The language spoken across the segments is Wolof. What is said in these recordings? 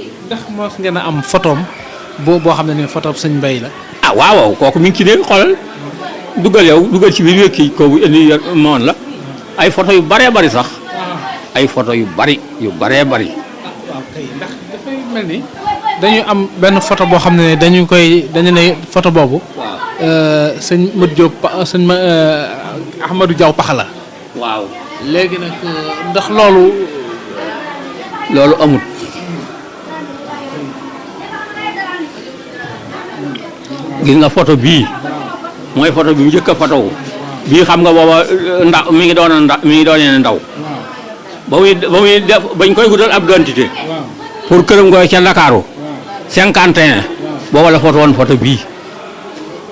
ndax mos ngeen a am photom boo xam ne ni photo sëñ Mbaye la. ah waaw kooku mi ngi ci ne xoolal dugal ci biir wékki kooku indi moon la ay photo yu bëree bëri sax ay photo yu bëree bëri. waaw kay ndax dafay mel ni dañu am benn photo boo xam ne dañu ne photo boobu. waaw sëñ Modou Diop sëñ Ahmadou Diaw Paxa la. waaw léegi nag ndax loolu amut. gis nga photo bii mooy photo bi mu njëkk a photo bii xam nga booba ndaw mi ngi doonee ndaw ba muy def bañ koy guddal ab identité pour këram gooy ca Ndakaaru 51 booba la photo woon photo bii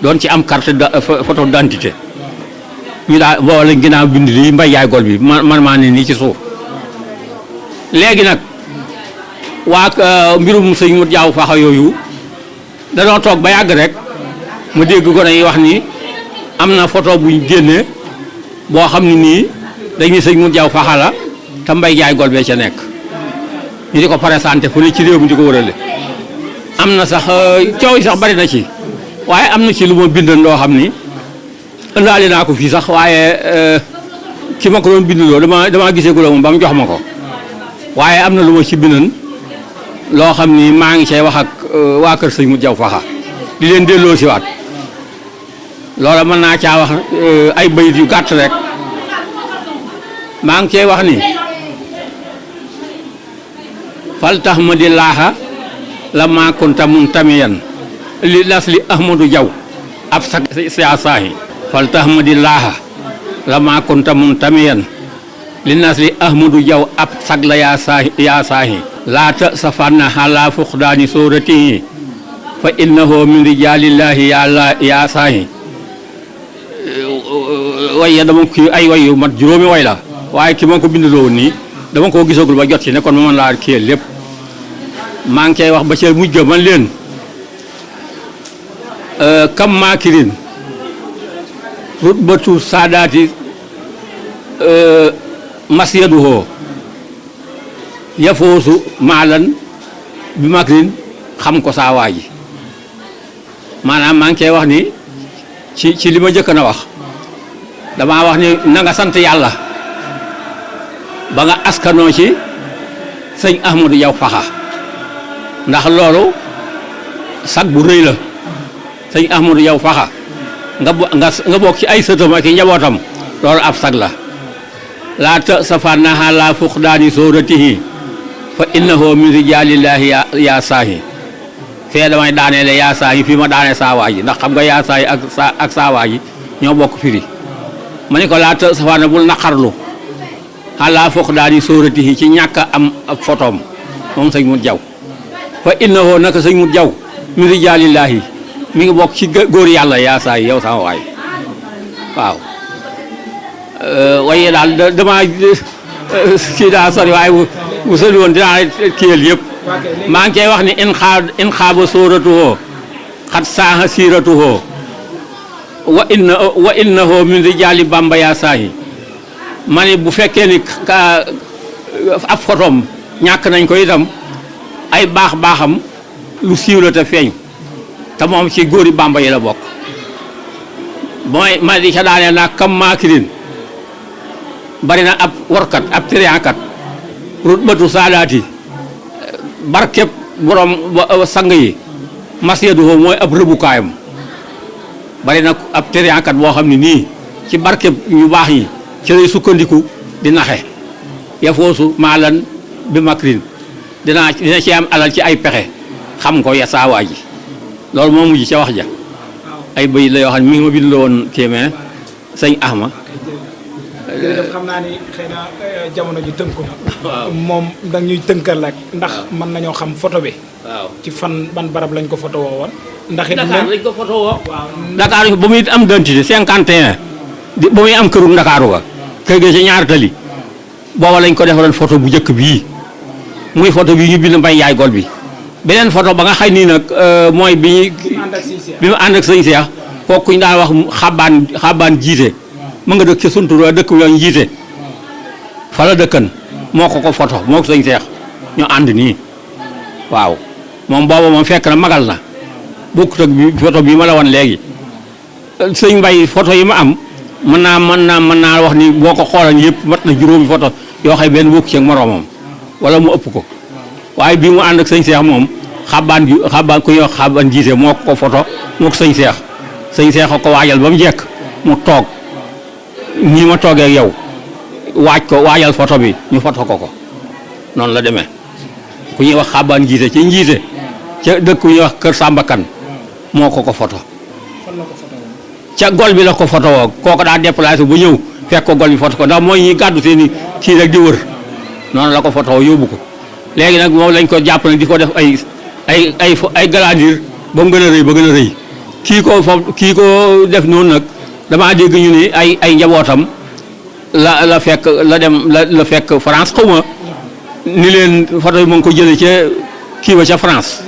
doon ci am carte photo d'identité ñu daal booba lañ ginnaaw bind lii mbay yaay gol bi man maa ne nii ci suuf léegi nag waa mbirum sëñ mu jaaw faxa yooyu danoo toog ba yàgg rek mu dégg ko dañuy wax ni am na photo buñ génnee boo xam ne nii dañuy sëñ mu jaaw faxa la te mbay jaay gol bee ca nekk ñu di ko présenté fu ne ci réew mi di ko wërale am na sax coow yi sax bari na ci waaye am na ci lu ma bindan loo xam ni ëndaale naa ko fii sax waaye ki ma ko doon bindloo damaa gisee ko la moom ba mu jox ma ko waaye am na lu ma ci bindan loo xam ni maa ngi cay wax ak waa kër sëñ mu jaw faxa di leen delloo si waat loola mën naa caa wax ay bayit yu gàtt rek maa ngi cay wax ni fal tax ma di laaxa la maakunta mun tamiyan li las li ahmadou jaw ab sa saahi fal tax ma di laaxa la maakunta mun tamiyan li nas li ahmadou jaw ab sag la yaa saahi laata sa fanna xalaa fuqdaani sooratihi fa innahu min rijaalillahi yaa saahi waye dama kii ay way yu mat juróomi way la waaye ki ma ko bindaloo woon nii dama koo gisagul ba jot ci ne kon ma mën laa kiyee lépp maa ngi koy wax ba ci mujj ga man leen kam maakirin rutbatu saadaati masyaduhoo yafoosu maalan bi makrin xam ko saa waa ji maanaam maa ngi koy wax ni ci li ma njëkk na wax damaa wax ni na nga sant yàlla ba nga askanoo ci sëñ Ahmadou Diaw Paxa ndax loolu sag bu rëy la sëñ Ahmadou Diaw Paxa nga bokk ci ay sëtam ak i njabootam loolu ab sag la laata safannaha la fuqdaani sooratihi fa innahu min rijaalillahi yaa saahi fee damay daaneele yaa saahi fii ma daane saawaa ji ndax xam nga yaa saahi ak saawaa ji ñoo bokk firi ma ni ko laata safanna bul naqarlu xalaa fuqdaani sooratihi ci ñàkk am ab photom moom sëñ Mut Jaw fa innahu naka sëñ Mut Jaw min rijaalillahi mi ngi bokk ci góor yàlla yaa saahi yow sama waay waaw waaye daal dama kii daa sori waaye bu sori woon dinaa kiyal yëpp maa ngi koy wax ni in xaaba sóoratuhoo xat saaha siiratuhoo wa innahu min rijaali bamba yaa saahi ma ne bu fekkee ni ab photom ñàkk nañ ko itam ay baaxam lu siiw la te feeñ te moom ci góori bamba yi la bokk mooy ma di ca daanee naa kam maakirin bari na ab warkat ab tiriyankat rutbatu saadaati barkeb borom sang yi masyaduhoo mooy ab rëbukaayam bari na ab tiriyankat boo xam ne nii ci barkeb ñu baax ñi ci lay sukkandiku di naxe yafoosu maalan bi makrin dina ci am alal ci ay pexe xam ko ya saawaa ji loolu moo mujj ca wax ja ay bëy la yoo xam ne mi ngi ma bind la woon kéemee sëñ Ahma jërëjëf xam naa ni xëy na jamono ji tënku na. moom dañuy tënkal rek ndax mën nañoo xam photo bi. waaw ci fan ban barab lañ ko photo woo woon. ndax it Dakar lañ ko photo woo. waaw Dakar ba muy am identité 51 ba muy am këru Ndakaaru ga kër ga ci ñaar tali booba lañ ko defaroon photo bu njëkk bii muy photo bii ñu bind mbay yaay gol bi beneen photo ba nga xay nii nag mooy bi mu ànd ak sëñ Seex kooku ñu daan wax xabaan jiite ma nga dëkk ci suntu dëkk bi lañ jiite fa la dëkkan moo ko photo moo ko sëñ Seex ñu ànd nii waaw moom booba moom fekk na magal na bokkut ak bi photo bii ma la wan léegi sëñ Mbay photo yi ma am mën naa wax ni boo ko xoolan yëpp mat na juróomi photo yoo xam benn bokk ci ak moroomam wala mu ëpp ko waaye bii mu ànd ak sëñ Seex moom xabaan ku ñuy wax xabaan jiite moo ko photo moo ko sëñ Seex a ko waajal ba mu jekk mu toog nii ma toogee ak yow waajal photo bi ñu photo ko noonu la demee ku ñuy wax xabaan jiite ci njiite ca dëkk ku ñuy wax kër Sàmbakan moo ko photo ca gol bi la ko photo woo kooku daa déplacé bu ñëw fekk ko gol bi photo ko ndax mooy ñi gàddu seeni kii rek di wër noonu la ko photo woo yóbbu ko léegi nag moom lañ ko jàpp nag di ko def ay galandir ba mu gën a rëy ba gën a rëy kii ko def noonu nag damaa dégg ñu ni ay njabootam la fekk France xaw ma ni leen photo bi mu ngi ko jëlee ca kii ba ca France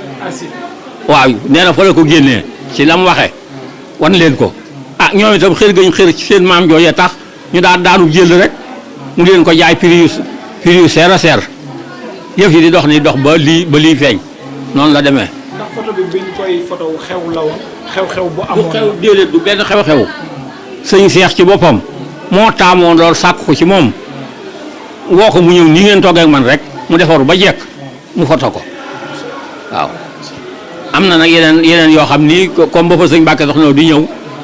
waaw nee na fa la ko génnee ci la mu waxee wan leen ko ah ñoom itam xër gañ xër ci seen maam jooyee tax ñu daanu jël rek mu leen ko jaay prix yu seer a seer yëf yi di dox ni dox ba lii feeñ noonu la demee. ndax photo bi biñ koy photo xew la woon xew-xew bu amoon. xew déedéet du benn xew-xew sëñ Seex ci boppam moo taamoon loolu sàkk ko ci moom woo ko mu ñëw nii ngeen toogee ak man rek mu defaru ba jekk mu photo ko waaw. am na nag yeneen yoo xam ni comme ba fa sëñ Mbàkke Soxna di ñëw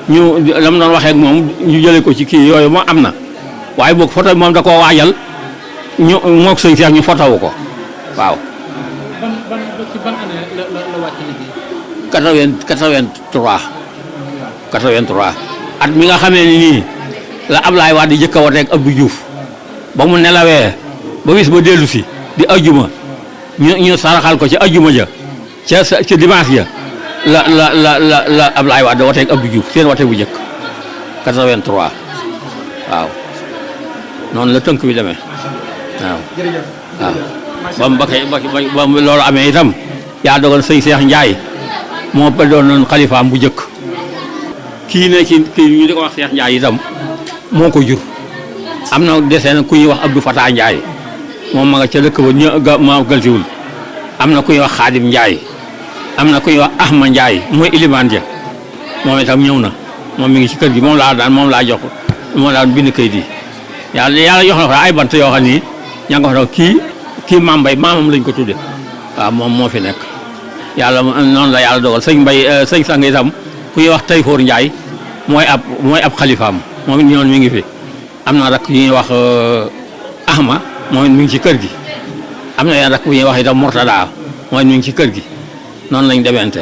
ñu la mu doon waxee ak moom ñu jëlee ko ci kii yooyu moom am na waaye boog photo bi moom da koo waajal ñu moog sëñ Seex ñu photo ko waaw. ban année la wàcc liggéey. 83 at mi nga xamee ni nii la Ablaye Wade di jëkk a wote ak Abdou Diouf ba mu nelawee ba bis ba dellu si di ajjuma ñu saraxal ko ci ajjuma ja ca dimanche ja la Ablaye Wade wote ak Abdou Diouf seen wote bu jëkk 83 waaw noonu la tënk bi demee waaw. waaw ba mu loolu amee itam yaa dogal sëñ Seex Njaay moo doon xalifaam bu jëkk kii ne ci kii ñu di ko wax Seex Njaay itam moo ko jur am na desee na ku ñuy wax Abdou Fatah Njaay moom ma nga ca dëkk ba ma galsiwul am na ku ñuy wax Xaadim Njaay am na ku ñuy wax Ahma Njaay mooy ilimaan ja moom itam ñëw na moom mi ngi ci kër gi moom laa jox moom laa bind kayit yi yàlla jox na ko ay bant yoo xam ni ña nga ko kii Maam Mbay maamam lañ ko tudde waaw moom moo fi nekk yàlla noonu la yàlla dogal sëñ sang itam ku ñuy wax Tayfoor Njaay mooy ab xalifaam moom it ñoon mi ngi fi am na rak yu ñuy wax Ahma moom it mi ngi ci kër gi am na yenn rak bu ñuy wax itam Murtada moom it mi ngi ci kër gi noonu lañ demente